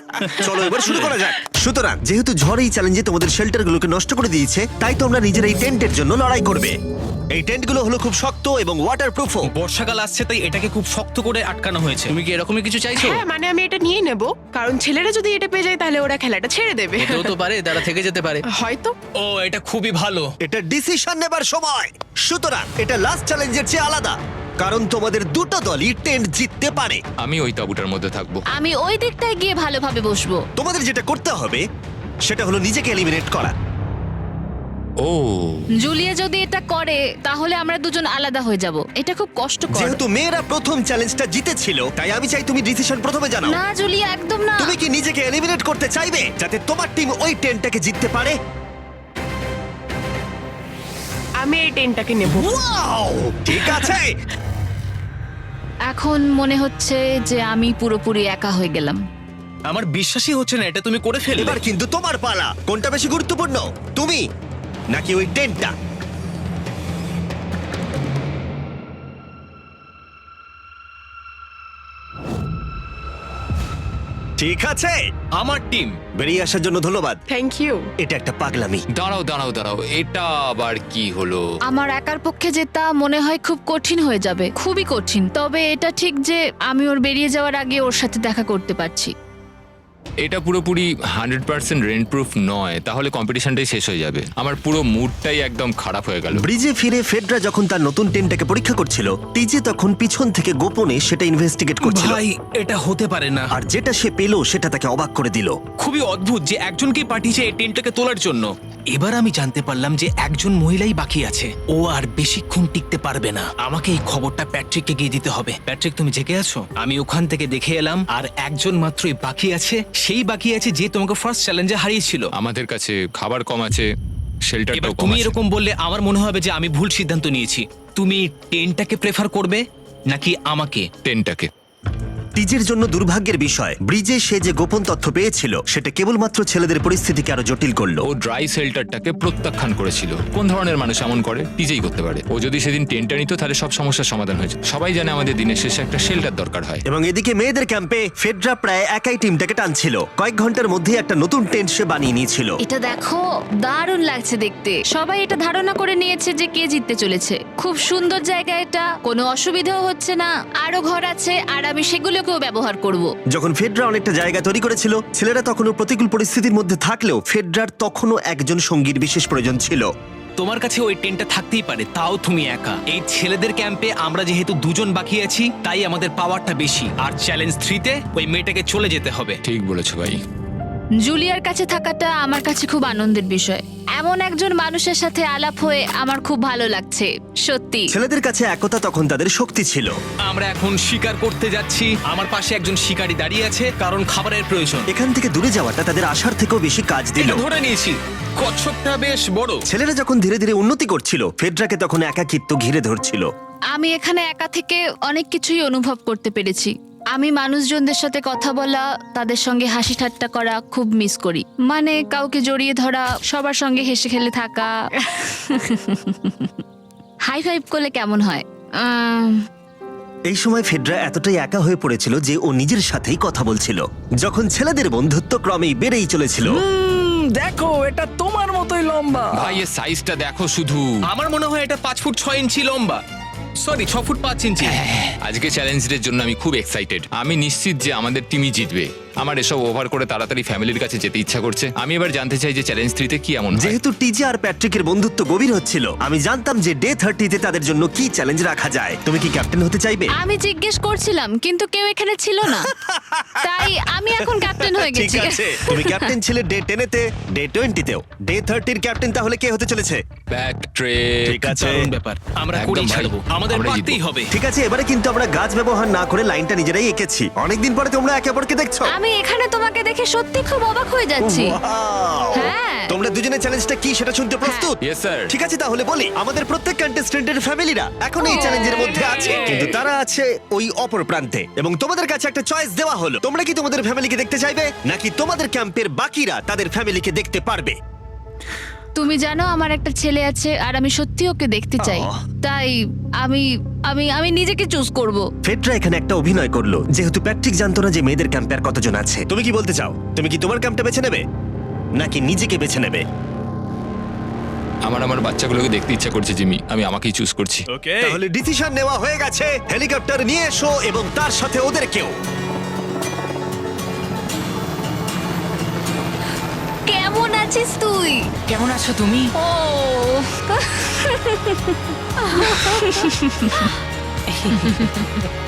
চলো এবার শুরু করা যাক। সুতরাং যেহেতু ঝড় এই চ্যালেঞ্জে তোমাদের শেল্টারগুলোকে নষ্ট করে দিয়েছে, তাই তোমরা নিজের এই টেন্টের জন্য লড়াই করবে। এই টেন্টগুলো হলো খুব শক্ত এবং ওয়াটারপ্রুফও। বর্ষাকাল আসছে তাই এটাকে খুব শক্ত করে আটকানো হয়েছে। তুমি কি এরকমই কিছু চাইছো? হ্যাঁ, মানে আমি এটা নিয়ে নেব, কারণ ছেলেরা যদি এটা পেয়ে যায় তাহলে ওরা খেলাটা ছেড়ে দেবে। হতেও তো পারে তারা থেকে যেতে পারে। হয়তো। ও, এটা খুবই ভালো। এটা ডিসিশন নেবার সময়। সুতরাং এটা লাস্ট চ্যালেঞ্জের চেয়ে আলাদা, কারণ তোমাদের দুটো দলই টেন্ট জিততে পারে। আমি ওই তাঁবুটার মধ্যে থাকবো। আমি ওই দিকটায় গিয়ে ভালোভাবে বসবো। তোমাদের যেটা করতে হবে সেটা হলো নিজেকে এলিমিনেট করা। ও, জুলিয়া যদি এটা করে তাহলে আমরা দুজন আলাদা হয়ে যাব। এটা খুব কষ্টকর। যেহেতু মেয়েরা প্রথম চ্যালেঞ্জটা জিতেছিল, তাই আমি চাই তুমি ডিসিশন প্রথমে জানাও। না জুলিয়া, একদম না। তুমি কি নিজেকে এলিমিনেট করতে চাইবে যাতে তোমার টিম ওই টেন্টটাকে জিততে পারে? আমি এই টেনটাকে নেব। ওয়াও, ঠিক আছে। এখন মনে হচ্ছে যে আমি পুরোপুরি একা হয়ে গেলাম। আমার বিশ্বাসই হচ্ছে না এটা তুমি করে ফেললে। এবার কিন্তু তোমার পালা। কোনটা বেশি গুরুত্বপূর্ণ, তুমি নাকি ওই টেন্টটা? ঠিক আছে, আমার টিম। বেরিয়ে আসার জন্য ধন্যবাদ। Thank you. এটা একটা পাগলামি। দাঁড়াও দাঁড়াও দাঁড়াও, এটা আবার কি হলো? আমার একার পক্ষে জেতা মনে হয় খুব কঠিন হয়ে যাবে, খুবই কঠিন। তবে এটা ঠিক যে আমি ওর বেরিয়ে যাওয়ার আগে ওর সাথে দেখা করতে পারছি। এটা পুরোপুরি 100% রেন্ট প্রুফ নয়, তাহলে কম্পিটিশনটাই শেষ হয়ে যাবে। আমার পুরো মুডটাই একদম খারাপ হয়ে গেল। ব্রিজে ফিরে ফেডরা যখন তার নতুন টেন্টটাকে পরীক্ষা করছিল, টিজে তখন পিছন থেকে গোপনে সেটা ইনভেস্টিগেট করছিল। ভাই, এটা হতে পারে না। আর যেটা সে পেল সেটা তাকে অবাক করে দিল। খুবই অদ্ভুত যে একজনকে পাঠিয়েছে এই টেন্টটাকে তোলার জন্য। এবার আমি জানতে পারলাম যে একজন মহিলাই বাকি আছে। ও আর বেশিক্ষণ টিকতে পারবে না। আমাকে এই খবরটা প্যাট্রিককে গিয়ে দিতে হবে। প্যাট্রিক, তুমি জেগে আছো? আমি ওখান থেকে দেখে এলাম আর একজন মাত্রই বাকি আছে। সেই বাকি আছে যে তোমাকে ফার্স্ট চ্যালেঞ্জে হারিয়েছিল। আমাদের কাছে খাবার কম আছে, এবার শেল্টারটাও কম তুমি আছে। এরকম বললে আমার মনে হবে যে আমি ভুল সিদ্ধান্ত নিয়েছি। তুমি টেন্টটাকে প্রেফার করবে নাকি আমাকে? টেনটাকে। টিজের জন্য দুর্ভাগ্যের বিষয়, ব্রিজে সে যে গোপন তথ্য পেয়েছিল সেটা কেবলমাত্র ছেলেদের পরিস্থিতিকে আরো জটিল করলো। ও ড্রাই শেল্টারটাকে প্রত্যাখ্যান করেছিল। কোন ধরনের মানুষ এমন করে? টিজেই করতে পারে। ও যদি সেদিন টেন্টটা নিত তাহলে সব সমস্যার সমাধান হয়েছে। সবাই জানে আমাদের দিনের শেষে একটা শেল্টার দরকার হয়। এবং এদিকে মেয়েদের ক্যাম্পে ফেডরা প্রায় একাই টিমটাকে টানছিল। কয়েক ঘন্টার মধ্যে একটা নতুন টেন্ট সে বানিয়ে নিয়েছিল। এটা দেখো, দারুণ লাগছে দেখতে। সবাই এটা ধারণা করে নিয়েছে যে কে জিততে চলেছে। খুব সুন্দর জায়গা এটা, কোনো অসুবিধাও হচ্ছে না। আরো ঘর আছে আর আমি সেগুলোকেও ব্যবহার করব। যখন ফেডরা অনেকটা জায়গা তৈরি করেছিল, ছেলেরা তখনও প্রতিকূল পরিস্থিতির মধ্যে থাকলেও ফেডরার তখনও একজন সঙ্গীর বিশেষ প্রয়োজন ছিল। তোমার কাছে ওই টেন্টটা থাকতেই পারে, তাও তুমি একা। এই ছেলেদের ক্যাম্পে আমরা যেহেতু দুজন বাকি আছি, তাই আমাদের পাওয়ারটা বেশি। আর চ্যালেঞ্জ 3-তে ওই মেয়েটাকে চলে যেতে হবে। ঠিক বলেছো ভাই। জুলিয়ার কাছে থাকাটা আমার কাছে খুব আনন্দের বিষয়। এমন একজন মানুষের সাথে আলাপ হয়ে আমার খুব ভালো লাগছে, সত্যি। ছেলেদের কাছে একতা তখন তাদের শক্তি ছিল। আমরা এখন শিকার করতে যাচ্ছি। আমার পাশে একজন শিকারী দাঁড়িয়ে আছে, কারণ খাবারের প্রয়োজন। এখান থেকে দূরে যাওয়াটা তাদের আশার থেকেও বেশি কাজ দিল। এটা ধরে নিয়েছি, কচ্ছপটা বেশ বড়। ছেলেরা যখন ধীরে ধীরে উন্নতি করছিল, ফেডরাকে তখন একাকিত্ব ঘিরে ধরছিল। আমি এখানে একা থেকে অনেক কিছুই অনুভব করতে পেরেছি। আমি মানুষজনদের সাথে কথা বলা, তাদের সঙ্গে হাসি ঠাট্টা করা খুব মিস করি। মানে কাউকে জড়িয়ে ধরা, সবার সঙ্গে হেসে খেলে থাকা। হাই ফাইভ করলে কেমন হয়? এই সময় ফেডরা এতটাই একা হয়ে পড়েছিল যে ও নিজের সাথেই কথা বলছিল। যখন ছেলেদের বন্ধুত্ব ক্রমেই বেড়েই চলেছিল, দেখো, এটা তোমার মতোই লম্বা। ভাই এর সাইজটা দেখো শুধু। আমার মনে হয় এটা 5 ফুট 6 ইঞ্চি লম্বা। সরি, 6 ফুট 5 ইঞ্চি। আজকে চ্যালেঞ্জের জন্য আমি খুব এক্সাইটেড। আমি নিশ্চিত যে আমাদের টিমই জিতবে। আমার এসব ওভার করে তাড়াতাড়ি ফ্যামিলির কাছে যেতে ইচ্ছা করছে। আমি এবার জানতে চাই যে চ্যালেঞ্জ 3-তে কি এমন হয়। যেহেতু টিজে আর প্যাট্রিকের বন্ধুত্ব গভীর হচ্ছিল, আমি জানতাম যে ডে 30-তে তাদের জন্য কি চ্যালেঞ্জ রাখা যায়। তুমি কি ক্যাপ্টেন হতে চাইবে? আমি জিজ্ঞেস করছিলাম, কিন্তু কেউ এখানে ছিল না, তাই আমি এখন ক্যাপ্টেন হয়ে ঠিক গেছি। আছে, তুমি ক্যাপ্টেন ছিলে ডে 10-তে, ডে 20-তেও। ডে 30-র ক্যাপ্টেন তাহলে কে হতে চলেছে? ব্যাকট্রেক। ঠিক আছে, দারুণ ব্যাপার। আমরা একদম করেই ভাই, ছাড়বো। আমাদের আমরাই পারতেই জিতবো। হবে। ঠিক আছে, এবারে কিন্তু আমরা গাছ ব্যবহার না করে লাইনটা নিজেরাই এঁকেছি। অনেকদিন পরে তোমরা একে অপরকে দেখছো। আমি এখানে তোমাকে দেখে সত্যি খুব অবাক হয়ে যাচ্ছি। Wow! হ্যাঁ। তোমরা দুজনের চ্যালেঞ্জটা কি সেটা শুনতে প্রস্তুত? Yes sir. ঠিক আছে, তাহলে বলি, আমাদের প্রত্যেক কন্টেস্টেন্টের ফ্যামিলিরা এখন এই চ্যালেঞ্জের মধ্যে আছে, কিন্তু তারা আছে ওই অপর প্রান্তে। এবং তোমাদের কাছে একটা চয়েস দেওয়া হলো, তোমরা কি তোমাদের ফ্যামিলিকে দেখতে চাইবে নাকি তোমাদের ক্যাম্পের বাকিরা তাদের ফ্যামিলিকে দেখতে পারবে? তুমি জানো আমার একটা ছেলে আছে আর আমি সত্যি ওকে দেখতে চাই। তাই আমি আমি আমি নিজেকে চুজ করব। ফেডরা এখানে একটা অভিনয় করলো, যেহেতু প্যাট্রিক জানতো না যে মেয়েদের ক্যাম্পে আর কতজন আছে। তুমি কি বলতে চাও? তুমি কি তোমার ক্যাম্পটা বেছে নেবে নাকি নিজেকে বেছে নেবে? আমার বাচ্চাগুলোকে দেখতে ইচ্ছা করছে জিমি। আমি আমাকেই চুজ করছি। তাহলে ডিসিশন নেওয়া হয়ে গেছে। হেলিকপ্টার নিয়ে এসো এবং তার সাথে ওদেরকেও। কেমন আছিস তুই? কেমন আছো তুমি? ও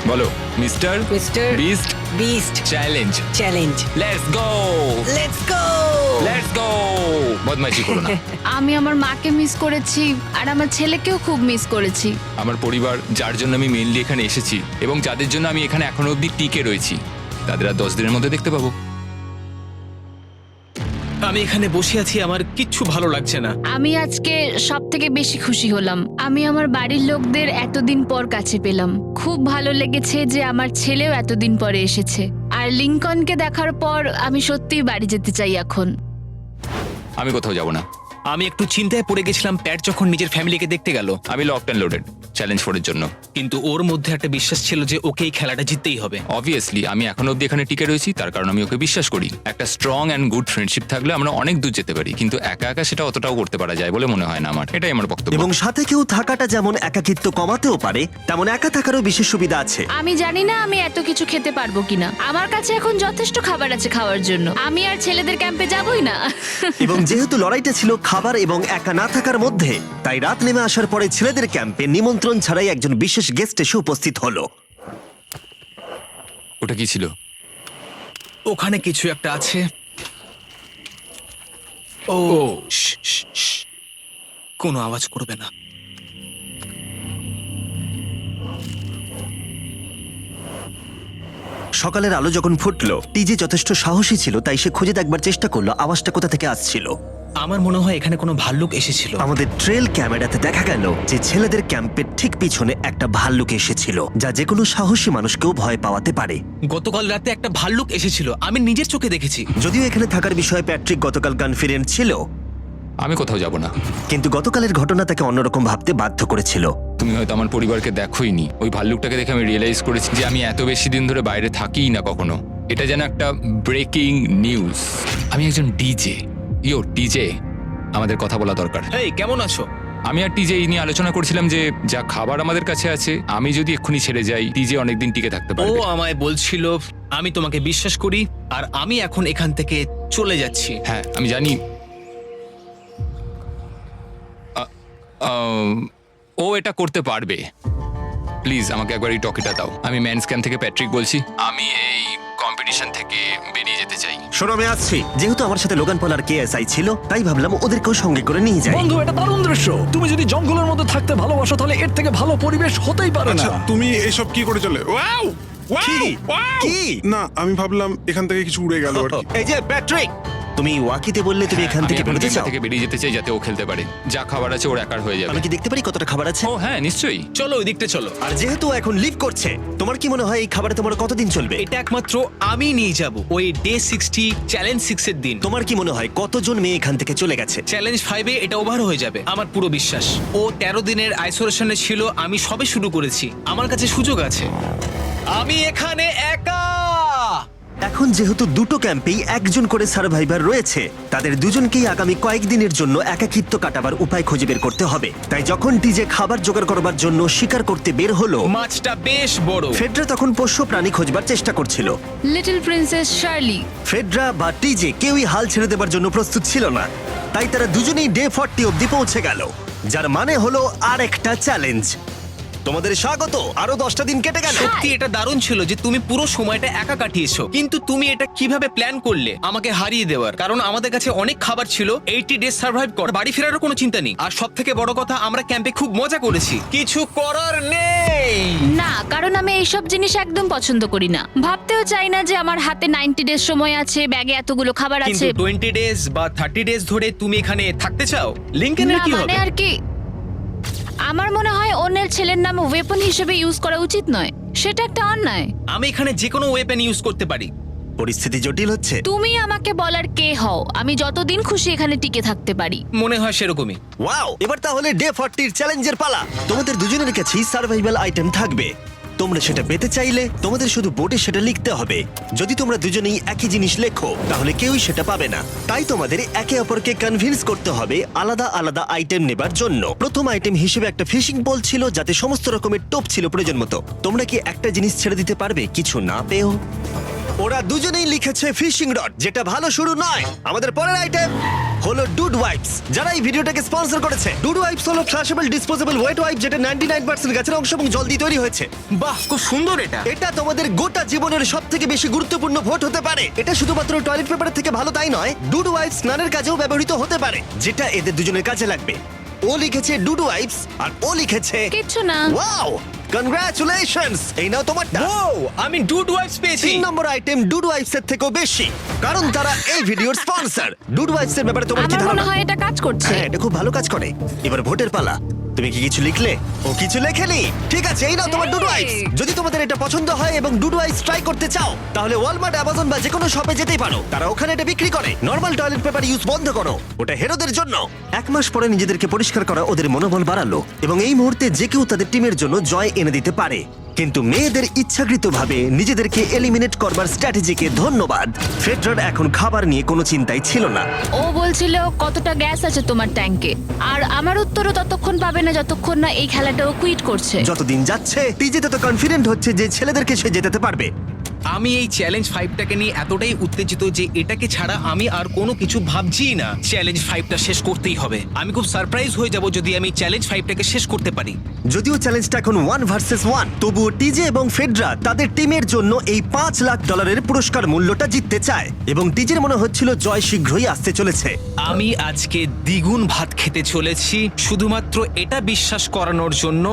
বলো mister mister beast beast challenge. Challenge. Let's go, let's go. Let's go. বদমাইশি করো না। আমি আমার মাকে মিস করেছি আর আমার ছেলেকেও খুব মিস করেছি। আমার পরিবার, যার জন্য আমি মেইনলি এখানে এসেছি এবং যাদের জন্য আমি এখানে এখনো অবধি টিকে রয়েছি, তাদের আর 10 দিনের মধ্যে দেখতে পাবো। আমি এখানে বসে আছি, আমার কিচ্ছু ভালো লাগছে না। আমি আজকে সব থেকে বেশি খুশি হলাম। আমি আমার বাড়ির লোকদের এতদিন পর কাছে পেলাম। খুব ভালো লেগেছে যে আমার ছেলেও এতদিন পরে এসেছে। আর লিংকনকে দেখার পর আমি সত্যিই বাড়ি যেতে চাই এখন। আমি কোথাও যাব না। আমি একটু চিন্তায় পড়ে গেছিলাম প্যাট যখন নিজের ফ্যামিলিকে দেখতে গেল, আমি লকড অ্যান্ড লোডেড চ্যালেঞ্জ 4 এর জন্য। কিন্তু ওর মধ্যে একটা বিশ্বাস ছিল যে ওকে এই খেলাটা জিততেই হবে। অবভিয়াসলি আমি এখনো অব্দি এখানে টিকে রয়েছি, তার কারণ আমি ওকে বিশ্বাস করি। একটা স্ট্রং অ্যান্ড গুড ফ্রেন্ডশিপ থাকলে আমরা অনেক দূর যেতে পারি, কিন্তু একা একা সেটা অতটাও করতে পারা যায় বলে মনে হয় না আমার। এটাই আমার বক্তব্য। এবং সাথে কেউ থাকাটা যেমন একাকিত্ব কমাতেও পারে, তেমন একা থাকারও বিশেষ সুবিধা আছে। আমি জানি না আমি এত কিছু খেতে পারবো কিনা। আমার কাছে এখন যথেষ্ট খাবার আছে খাওয়ার জন্য। আমি আর ছেলেদের ক্যাম্পে যাবই না। এবং যেহেতু লড়াইটা ছিল খাবার এবং একা না থাকার মধ্যে, তাই রাত নেমে আসার পরে ছেলেদের ক্যাম্পে নিমন্ত্রণ ছাড়াই একজন বিশেষ গেস্ট এসে উপস্থিত হলো। ওটা কি ছিল? ওখানে কিছু একটা আছে। ও শ্, শ্, শ্। কোনো আওয়াজ করবে না। সকালের আলো যখন ফুটলো, টিজে যথেষ্ট সাহসী ছিল, তাই সে খুঁজে দেখবার চেষ্টা করলো আওয়াজটা কোথা থেকে আসছিল। আমার মনে হয় এখানে কোনো ভাল্লুক এসেছিল। আমাদের ট্রেল ক্যামেরাতে দেখা গেল যে ছেলেদের ক্যাম্পের ঠিক পিছনে একটা ভাল্লুক এসেছিল, যা যে কোনো সাহসী মানুষকেও ভয় পাওয়াতে পারে। গতকাল রাতে একটা ভাল্লুক এসেছিল, আমি নিজের চোখে দেখেছি। যদিও এখানে থাকার বিষয়ে প্যাট্রিক গতকাল কনফিডেন্ট ছিল, আমি কোথাও যাব না। কিন্তু গতকালের ঘটনা তাকে অন্যরকম ভাবতে বাধ্য করেছিল। তুমি হয়তো আমার পরিবারকে দেখোইনি। ওই ভাল্লুকটাকে দেখে আমি রিয়েলাইজ করেছি যে আমি এত বেশি দিন ধরে বাইরে থাকিই না কখনো। এটা যেন একটা ব্রেকিং নিউজ। আমি একজন ডিজে। ডিজে, আমাদের কথা বলা দরকার। এই কেমন আছো? আমি আর টিজে এই নিয়ে আলোচনা করছিলাম যে যা খাবার আমাদের কাছে আছে, আমি যদি এক্ষুনি ছেড়ে যাই, টিজে অনেকদিন টিকে থাকতে ও পারবে। আমায় বলছিল আমি তোমাকে বিশ্বাস করি, আর আমি এখন এখান থেকে চলে যাচ্ছি। হ্যাঁ আমি জানি। ও এটা করতে পারবে। প্লিজ আমাকে একবার এই টকিটা দাও। আমি ম্যানস ক্যাম্প থেকে প্যাট্রিক বলছি। আমি এই কম্পিটিশন থেকে বেরিয়ে যেতে চাই। শোনো, আমি আসছি। যেহেতু আমার সাথে লোগান পল আর কেএসআই ছিল, তাই ভাবলাম ওদেরকেও সঙ্গে করে নিয়ে যাই। বন্ধু, এটা দারুণ দৃশ্য। তুমি যদি জঙ্গলের মধ্যে থাকতে ভালোবাসো, তাহলে এর থেকে ভালো পরিবেশ হতেই পারে না। আচ্ছা, তুমি এসব কি করে চলে? ওয়াও কি? কি? না, আমি ভাবলাম এখান থেকে কিছু উড়ে গেল আর কি। এই যে প্যাট্রিক, তুমি ওয়াকিতে বললে তুমি এখান আমি থেকে এখন বেরোতে গেমটা চাও। থেকে বেরিয়ে যেতে চাই যাতে ও খেলতে পারে। যা খাবার আছে ওর একার হয়ে যাবে। আমি কি দেখতে পারি কতটা খাবার আছে? ও হ্যাঁ নিশ্চয়ই। চলো ওই দিকটা চলো। আর যেহেতু ও এখন লিভ করছে, তোমার কি মনে হয় এই খাবারে তোমার কতদিন চলবে? এটা একমাত্র আমি নিয়ে যাব ওই ডে 60 চ্যালেঞ্জ 6 এর দিন। তোমার কি মনে হয় কতজন মেয়ে এখান থেকে চলে গেছে? চ্যালেঞ্জ 5 এ এটা ওভার হয়ে যাবে, আমার পুরো বিশ্বাস। ও 13 দিনের আইসোলেশনে ছিল, আমি সবে শুরু করেছি। আমার কাছে সুযোগ আছে। আমি এখানে একা। এখন যেহেতু দুটো ক্যাম্পেই একজন করে সার্ভাইভার রয়েছে, তাদের দুজনকেই আগামী কয়েকদিনের জন্য একাকিত্ব কাটাবার উপায় খুঁজে বের করতে হবে। তাই যখন টিজে খাবার জোগাড় করবার জন্য শিকার করতে বের হলো, মাছটা বেশ বড়। ফেডরা তখন পোষ্য প্রাণী খোঁজবার চেষ্টা করছিল। Little princess Shirley. ফেডরা বা টিজে কেউই হাল ছেড়ে দেবার জন্য প্রস্তুত ছিল না, তাই তারা দুজনেই ডে 40 অব্দি পৌঁছে গেল, যার মানে হলো আর একটা চ্যালেঞ্জ। তোমাদের স্বাগত। আরো 10টা দিন কেটে গেল। সত্যি এটা দারুণ ছিল যে তুমি পুরো সময়টা একা কাটিয়েছো, কিন্তু তুমি এটা কিভাবে প্ল্যান করলে আমাকে হারিয়ে দেওয়ার? কারণ আমাদের কাছে অনেক খাবার ছিল, 80 ডেজ সার্ভাইভ কর, বাড়ি ফেরারও কোনো চিন্তা নেই। আর সব থেকে বড় কথা, আমরা ক্যাম্পে খুব মজা করেছি। কিছু করার নেই। না, কারণ আমি এইসব জিনিস একদম পছন্দ করি না। ভাবতেও চাই না যে আমার হাতে 90 ডেজ সময় আছে, ব্যাগে এতগুলো খাবার কিন্তু আছে। 20 ডেজ বা 30 ডেজ ধরে তুমি এখানে থাকতে চাও? লিংকেনের না, কি মানে হবে? আর কি, আমার মনে হয় অন্যের ছেলের নাম ওয়েপন হিসেবে ইউজ করা উচিত নয়। সেটা একটা অন্যায়। আমি এখানে যে কোনো ওয়েপেন ইউজ করতে পারি। পরিস্থিতি জটিল হচ্ছে। তুমি আমাকে বলার কে হও? আমি যতদিন খুশি এখানে টিকে থাকতে পারি। মনে হয় সেরকমই। ওয়াও, এবার তাহলে ডে 40 চ্যালেঞ্জের পালা। তোমাদের দুজনের কাছেই সার্ভাইভাল আইটেম থাকবে। তোমরা সেটা পেতে চাইলে তোমাদের শুধু বোর্ডে সেটা লিখতে হবে। যদি তোমরা দুজনেই একই জিনিস লেখো, তাহলে কেউই সেটা পাবে না। তাই তোমাদের একে অপরকে কনভিন্স করতে হবে আলাদা আলাদা আইটেম নেবার জন্য। প্রথম আইটেম হিসেবে একটা ফিশিং পোল ছিল, যাতে সমস্ত রকমের টোপ ছিল প্রয়োজন মতো। তোমরা কি একটা জিনিস ছেড়ে দিতে পারবে কিছু না পেও? ওরা দুজনেই লিখেছে ফিশিং রড, যেটা ভালো শুরু নয়। আমাদের পরের আইটেম হলো ডুড ওয়াইপস, যারা এই ভিডিওটাকে স্পন্সর করেছে। ডুড ওয়াইপস হলো ফ্লাশেবল ডিসপোজেবল ওয়েট ওয়াইপ, যেটা 99% গাছের অংশ এবং জল দিয়ে তৈরি হয়েছে। বাহ, খুব সুন্দর এটা। এটা তোমাদের গোটা জীবনের সবথেকে বেশি গুরুত্বপূর্ণ ভোট হতে পারে। এটা শুধুমাত্র টয়লেট পেপারের থেকে ভালো তাই নয়, ডুড ওয়াইপস স্নানের কাজেও ব্যবহৃত হতে পারে, যেটা এদের দুজনের কাজে লাগবে। ও লিখেছে ডুড ওয়াইপস, আর ও লিখেছে কিচ্ছু না। Wow, congratulations! এই নাও তোমারটা। ও, আমি ডুড ওয়াইপস পেয়েছি। 3 নম্বর আইটেম ডুড ওয়াইপস এর থেকেও বেশি, কারণ তারা এই ভিডিওর স্পন্সর। ডুড ওয়াইপস এর ব্যাপারে তোমার কি আমার মনে ধারণা? হয় এটা কাজ করছে। হ্যাঁ, এটা খুব ভালো কাজ করে। এবার ভোটের পালা। তুমি কি কিছু লিখলে? ও কিছু লেখেনি। ঠিক আছে, এই নাও তোমার ডুডু আইস। যদি তোমাদের এটা পছন্দ হয় এবং ডুডু আইস ট্রাই করতে চাও, তাহলে ওয়ালমার্ট, অ্যামাজন বা যে কোনো শপে যেতেই পারো। তারা ওখানে এটা বিক্রি করে। নর্মাল টয়লেট পেপার ইউজ বন্ধ করো, ওটা হেরোদের জন্য। 1 মাস পরে নিজেদেরকে পরিষ্কার করা ওদের মনোবল বাড়ালো এবং এই মুহূর্তে যে কেউ তাদের টিমের জন্য জয় এনে দিতে পারে। কিন্তু মেয়েদের ইচ্ছাকৃতভাবে নিজেদেরকে এলিমিনেট করবার স্ট্র্যাটেজিকে ধন্যবাদ। ফেডরার এখন খাবার নিয়ে কোনো চিন্তাই ছিল না। ও বলছিল কতটা গ্যাস আছে তোমার ট্যাঙ্কে, আর আমার উত্তরও ততক্ষণ পাবে না যতক্ষণ না এই খেলাটাও কুইট করছে। যতদিন যাচ্ছে টিজে তত কনফিডেন্ট হচ্ছে যে ছেলেদেরকে সে জেতাতে পারবে। আমি এই চ্যালেঞ্জ 5টাকে নিয়ে এতটাই উত্তেজিত যে এটাকে ছাড়া আমি আর কোনো কিছু ভাবছিই না। চ্যালেঞ্জ 5টা শেষ করতেই হবে। আমি খুব সারপ্রাইজ হয়ে যাব যদি আমি চ্যালেঞ্জ 5টাকে শেষ করতে পারি। যদিও চ্যালেঞ্জটা এখন 1 ভার্সেস 1, তবুও টিজে এবং ফেডরা তাদের টিমের জন্য এই $5 লাখ পুরস্কার মূল্যটা জিততে চায় এবং টিজের মনে হচ্ছিল জয় শীঘ্রই আসতে চলেছে। আমি আজকে দ্বিগুণ ভাত খেতে চলেছি শুধুমাত্র এটা বিশ্বাস করানোর জন্য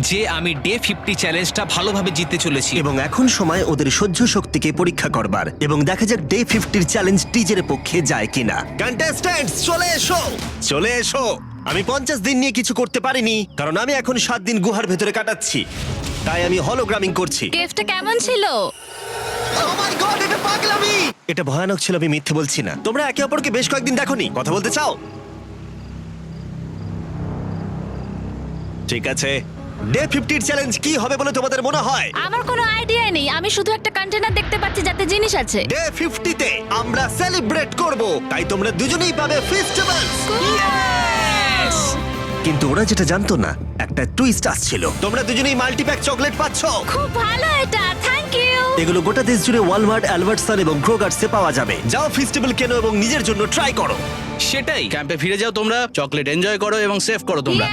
যে আমি ডে 50 চ্যালেঞ্জটা ভালোভাবে জিততে চলেছি। এবং এখন সময় ওদের সহ্য শক্তিকে পরীক্ষা করবার এবং দেখা যাক ডে 50 চ্যালেঞ্জ টিজের পক্ষে যায় কিনা। কন্টেস্ট্যান্টস চলে এসো, চলে এসো। আমি 50 দিন নিয়ে কিছু করতে পারিনি কারণ আমি এখন 7 দিন গুহার ভেতরে কাটাচ্ছি, তাই আমি হলোগ্রামিং করছি। কেভটা কেমন ছিল? Oh my God, এটা পাগলামি! এটা ভয়ানক ছিল, আমি মিথ্যে বলছি না। তোমরা একে অপরকে বেশ কয়েকদিন দেখোনি, কথা বলতে চাও? ঠিক আছে, ডে 50 চ্যালেঞ্জ কি হবে বলে তোমাদের মনে হয়? আমার কোনো আইডিয়া নেই, আমি শুধু একটা কন্টেনার দেখতে পাচ্ছি যাতে জিনিস আছে। ডে 50 তে আমরা সেলিব্রেট করব, তাই তোমরা দুজনেই পাবে ফেস্টিভ্যালস। কিন্তু ওরা যেটা জানতো না, একটা টুইস্ট আসছিল। তোমরা দুজনেই মাল্টিপ্যাক চকলেট পাচ্ছ। খুব ভালো এটা, থ্যাংক ইউ। এগুলো গোটা দেশ জুড়ে ওয়ালমার্ট, অ্যালবার্টসন এবং ক্রোগার্সে পাওয়া যাবে। যাও ফেস্টিভ্যাল কেনো এবং নিজের জন্য ট্রাই করো। সেটাই। ক্যাম্পে ফিরে যাও তোমরা, চকলেট এনজয় করো এবং সেভ করো তোমরা।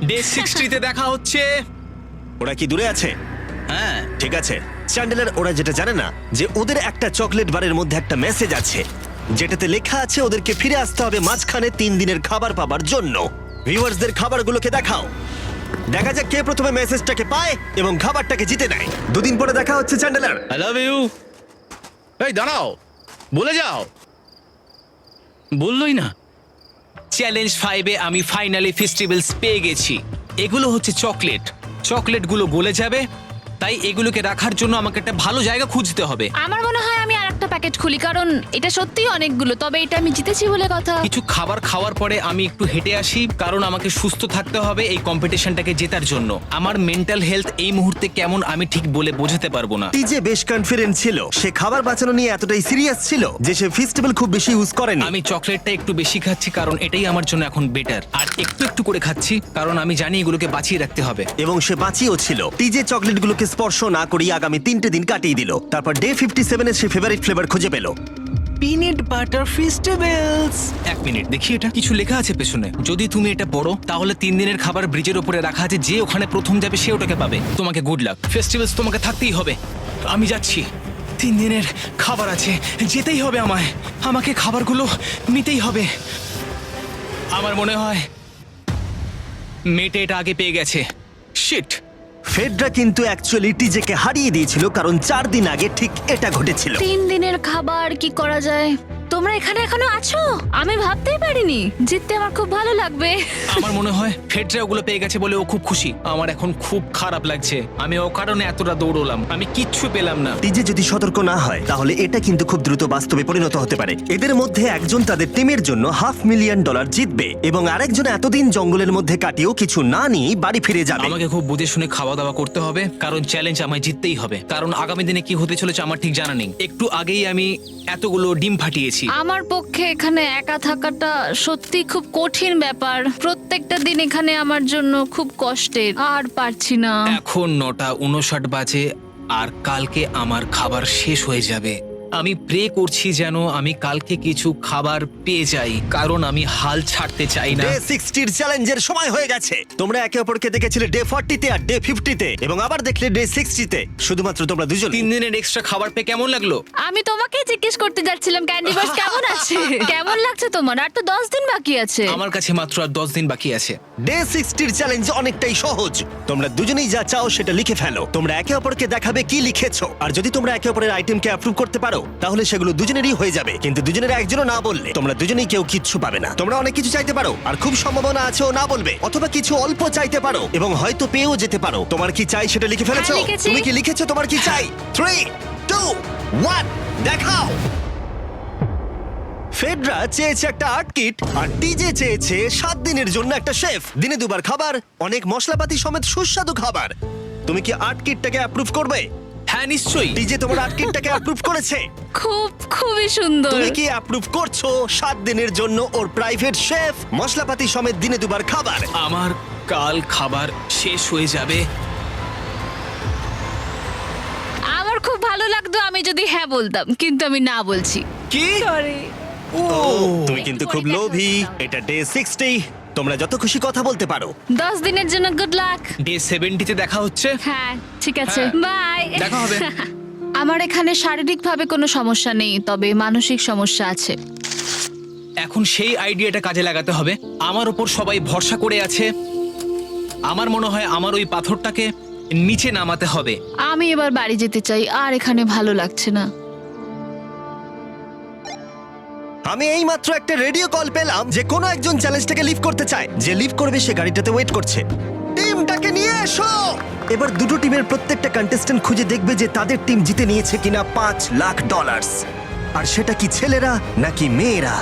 ডে 60 তে দেখা হচ্ছে। ওরা কি দূরে আছে? হ্যাঁ ঠিক আছে চ্যান্ডেলার, ওরা যেটা জানে না যে ওদের একটা চকলেট বারের মধ্যে একটা মেসেজ আছে যেটাতে লেখা আছে ওদেরকে ফিরে আসতে হবে মাঝখানে 3 দিনের খাবার পাবার জন্য। ভিউয়ার্সদের খাবারগুলোকে দেখাও, দেখা যাক কে প্রথমে মেসেজটাকে পায় এবং খাবারটাকে জিতে নেয়। 2 দিন পরে দেখা হচ্ছে চ্যান্ডেলার। I love you. এই দাঁড়াও, বলে যাও। বললোই না। চ্যালেঞ্জ 5-এ আমি ফাইনালি ফেস্টিভ্যালস পেয়ে গেছি। এগুলো হচ্ছে চকলেট। চকলেটগুলো গলে যাবে, তাই এগুলোকে রাখার জন্য আমাকে একটা ভালো জায়গা খুঁজতে হবে। আমার মনে হয় আমি আরেকটা প্যাকেট খুলি, কারণ এটা সত্যিই অনেকগুলো, তবে এটা আমি জিতেছি বলে কথা। কিছু খাবার খাওয়ার পরে আমি একটু হেঁটে আসি, কারণ আমাকে সুস্থ থাকতে হবে এই কম্পিটিশনটাকে জেতার জন্য। আমার মেন্টাল হেলথ এই মুহূর্তে কেমন আমি ঠিক বলে বোঝাতে পারবো না। টিজে বেশ কনফিডেন্ট ছিল, সে খাবার বাঁচানো নিয়ে এতটাই সিরিয়াস ছিল যে সে ফেস্টিভ্যাল খুব বেশি ইউজ করেনি। আমি চকলেটটা একটু বেশি খাচ্ছি কারণ এটাই আমার জন্য এখন বেটার, আর একটু একটু করে খাচ্ছি কারণ আমি জানি এগুলোকে বাঁচিয়ে রাখতে হবে। এবং সে বাঁচিয়েও ছিল। টিজে চকলেটগুলোকে স্পর্শ না করেই আগামী 3টে দিন কাটিয়ে দিল। তারপর ডে 57 এ সে ফেভারিট ফ্লেভার খুঁজে পেল। Peanut butter festivals. 1 মিনিট দেখি, এটা কিছু লেখা আছে পেছনে। যদি তুমি এটা পড়ো তাহলে 3 দিনের খাবার ব্রিজের উপরে রাখা আছে, যে ওখানে প্রথম যাবে সে ওটাকে পাবে। তোমাকে গুড লাক। ফেস্টিভ্যালস তোমাকে থাকতেই হবে। আমি যাচ্ছি, 3 দিনের খাবার আছে, যেতেই হবে আমায়। আমাকে খাবারগুলো নিতেই হবে। আমার মনে হয় মেটে এটা আগে পেয়ে গেছে। শিট। ফেডরা কিন্তু অ্যাকচুয়ালি টিজেকে হারিয়ে দিয়েছিল কারণ 4 দিন আগে ঠিক এটা ঘটেছিল। 3 দিনের খাবার কি করা যায়? তোমরা এখানে এখনো আছো? আমি ভাবতেই পারিনি। জিততে আমার খুব ভালো লাগবে। আমার মনে হয় ফেডরা ওগুলো পেয়ে গেছে বলে ও খুব খুশি। আমার এখন খুব খারাপ লাগছে। আমি ও কারণে এতটা দৌড়লাম, আমি কিচ্ছু পেলাম না। টিজে যদি সতর্ক না হয় তাহলে এটা কিন্তু খুব দ্রুত বাস্তবে পরিণত হতে পারে। এদের মধ্যে একজন তাদের টিমের জন্য $500,000 জিতবে এবং আরেকজন এতদিন জঙ্গলের মধ্যে কাটিয়েও কিছু না নিয়ে বাড়ি ফিরে যাবে। আমাকে খুব বুঝে শুনে খাওয়া দাওয়া করতে হবে, কারণ চ্যালেঞ্জ আমায় জিততেই হবে। কারণ আগামী দিনে কি হতে চলেছে আমার ঠিক জানা নেই। একটু আগেই আমি এতগুলো ডিম ফাটিয়েছি। আমার পক্ষে এখানে একা থাকাটা সত্যি খুব কঠিন ব্যাপার। প্রত্যেকটা দিন এখানে আমার জন্য খুব কষ্টের, আর পারছি না। এখন 9:59 বাজে আর কালকে আমার খাবার শেষ হয়ে যাবে। আমি প্রে করছি যেন আমি কালকে কিছু খাবার পেয়ে যাই, কারণ আমি হাল ছাড়তে চাই না। ডে 60 চ্যালেঞ্জের সময় হয়ে গেছে। তোমরা একে অপরকে দেখেছিলে ডে 40 তে আর ডে 50 তে এবং আবার দেখলে ডে 60 তে। শুধুমাত্র তোমরা দুজন। 3 দিনের এক্সট্রা খাবার পেয়ে কেমন লাগলো? আমি তোমাকে জিজ্ঞেস করতে যাচ্ছিলাম ক্যান্ডি বাস কেমন আছে। কেমন লাগছে তোমার? আর তো 10 দিন বাকি আছে। আমার কাছে মাত্র আর 10 দিন বাকি আছে। ডে 60 চ্যালেঞ্জ অনেকটাই সহজ। তোমরা দুজনেই যা চাও সেটা লিখে ফেলো। তোমরা একে অপরকে দেখাবে কি লিখেছো, আর যদি তোমরা একে অপরের আইটেমকে অ্যাপ্রুভ করতে পারো পারো তাহলে সেগুলো দুজনেরই হয়ে যাবে, কিন্তু দুজনের একজনও না বললে তোমরা দুজনেই কেউ কিচ্ছু পাবে না। তোমরা অনেক কিছু চাইতে পারো আর খুব সম্ভাবনা আছে ও না বলবে, অথবা কিছু অল্প চাইতে পারো এবং হয়তো পেয়েও যেতে পারো। তোমার কি চাই সেটা লিখে ফেলেছো? হ্যাঁ, লিখেছি। তুমি কি লিখেছো তোমার কি চাই? 3, 2, 1 দেখাও। ফেডরা চেয়েছে একটা আর্ট কিট আর টিজে চেয়েছে 7 দিনের জন্য একটা শেফ, দিনে 2 বার খাবার, অনেক মশলাপাতি সমেত সুস্বাদু খাবার। তুমি কি আর্ট কিটটাকে অ্যাপ্রুভ করবে? হ্যাঁ নিশ্চয়ই। টিজে তোমার আর্ট কিটটাকে অ্যাপ্রুভ করেছে। খুবই সুন্দর। তুমি কি অ্যাপ্রুভ করছো 7 দিনের জন্য ওর প্রাইভেট শেফ, মশলাপাতি সমেত দিনে 2 বার খাবার? আমার কাল খাবার শেষ হয়ে যাবে। আমার খুব ভালো লাগতো আমি যদি হ্যাঁ বলতাম, কিন্তু আমি না বলছি। কি? ও তুমি কিন্তু খুব লোভী। এটা ডে 60, তোমরা যত খুশি কথা বলতে পারো। 10 দিনের জন্য গুড লাক। ডে 70-তে দেখা হচ্ছে। হ্যাঁ ঠিক আছে, হ্যাঁ, বাই। দেখা হবে। আমার এখানে শারীরিকভাবে কোনো সমস্যা নেই, তবে মানসিক সমস্যা আছে। এখন সেই আইডিয়াটা কাজে লাগাতে হবে। আমার ওপর সবাই ভরসা করে আছে। আমার মনে হয় আমার ওই পাথরটাকে নিচে নামাতে হবে। আমি এবার বাড়ি যেতে চাই, আর এখানে ভালো লাগছে না। আমি এইমাত্র একটা রেডিও কল পেলাম যে কোনো একজন চ্যালেঞ্জটাকে লিভ করতে চায়। যে লিভ করবে সে গাড়িটাতে ওয়েট করছে। টিমটাকে নিয়ে এসো। এবার দুটো টিমের প্রত্যেকটা কন্টেস্ট্যান্ট খুঁজে দেখবে যে তাদের টিম জিতে নিয়েছে কিনা $5 লাখ। আর সেটা কি ছেলেরা নাকি মেয়েরা?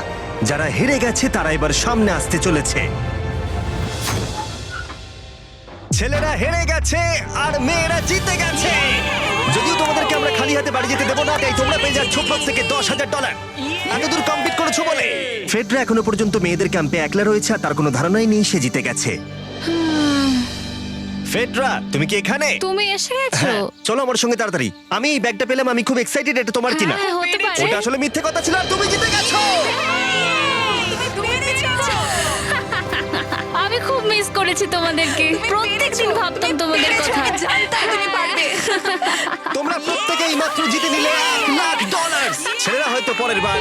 যারা হেরে গেছে তারা এবার সামনে আসতে চলেছে। ছেলেরা হেরে গেছে আর মেয়েরা জিতে গেছে। যদিও তোমাদেরকে আমরা খালি হাতে বাড়ি যেতে দেবো না, তাই তোমরা পেয়ে যাচ্ছ প্রত্যেকে $10,000। এতদূর কমপ্লিট করেছো বলে। ফেডরা এখনো পর্যন্ত মেয়েদের ক্যাম্পে একলা রয়েছে আর তার কোনো ধারণাই নেই সে জিতে গেছে। ফেডরা তুমি কি এখানে? তুমি এসে গেছো? হ্যাঁ, চলো আমার সঙ্গে তাড়াতাড়ি। আমি এই ব্যাগটা পেলাম, আমি খুব এক্সাইটেড। এটা তোমার কিনা? হ্যাঁ, হতে পারে। ওটা আসলে মিথ্যে কথা ছিল আর তুমি জিতে গেছো। আমি খুব মিস করেছি তোমাদেরকে। প্রত্যেকদিন ভাবতাম তোমাদের কথা। তুমি পারবে। তোমরা প্রত্যেকেই মাত্র জিতে নিলে $1 লাখ। ছেলেরা হয়তো পরের বার